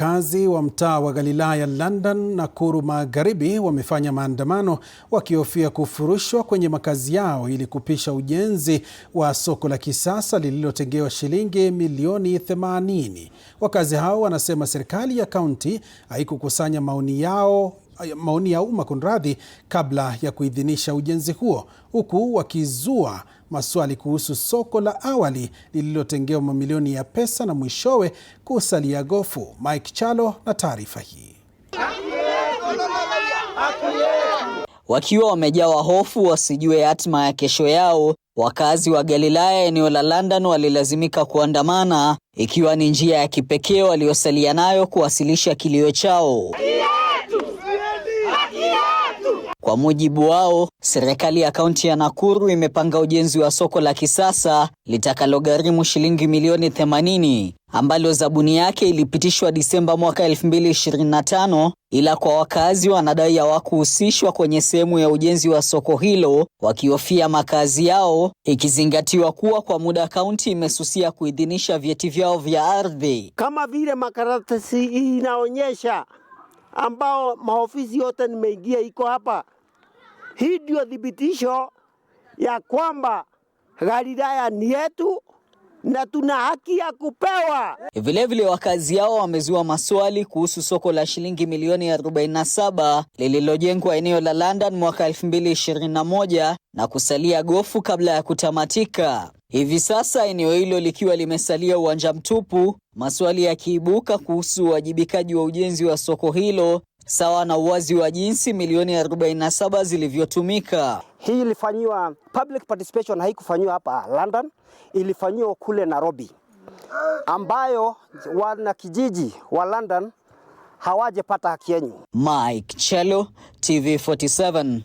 Wakazi wa mtaa wa Galilaya London, Nakuru Magharibi wamefanya maandamano wakihofia kufurushwa kwenye makazi yao ili kupisha ujenzi wa soko la kisasa lililotengewa shilingi milioni 80. Wakazi hao wanasema serikali ya kaunti haikukusanya maoni ya umma kabla ya kuidhinisha ujenzi huo, huku wakizua maswali kuhusu soko la awali lililotengewa mamilioni ya pesa na mwishowe kusalia gofu. Mike Chalo na taarifa hii. Wakiwa wamejawa hofu wasijue hatima ya kesho yao, wakazi wa Galilaya eneo la London walilazimika kuandamana, ikiwa ni njia ya kipekee waliosalia nayo kuwasilisha kilio chao. Kwa mujibu wao, serikali ya kaunti ya Nakuru imepanga ujenzi wa soko la kisasa litakalogharimu shilingi milioni 80, ambalo zabuni yake ilipitishwa Disemba mwaka 2025, ila kwa wakazi wanadai hawakuhusishwa kwenye sehemu ya ujenzi wa soko hilo, wakihofia makazi yao, ikizingatiwa kuwa kwa muda kaunti imesusia kuidhinisha vyeti vyao vya ardhi. Kama vile makaratasi inaonyesha ambao maofisi yote nimeingia iko hapa. Hii ndio dhibitisho ya kwamba Galilaya ni yetu na tuna haki ya kupewa. Vilevile wakazi hao wamezua maswali kuhusu soko la shilingi milioni 47 lililojengwa eneo la London mwaka 2021 na kusalia gofu kabla ya kutamatika. Hivi sasa eneo hilo likiwa limesalia uwanja mtupu, maswali yakiibuka kuhusu uwajibikaji wa ujenzi wa soko hilo sawa na uwazi wa jinsi milioni 47 zilivyotumika. Hii ilifanywa public participation, haikufanywa hapa London, ilifanywa kule Nairobi, ambayo wana kijiji wa London hawajapata haki yenu. Mike Chalo, TV47.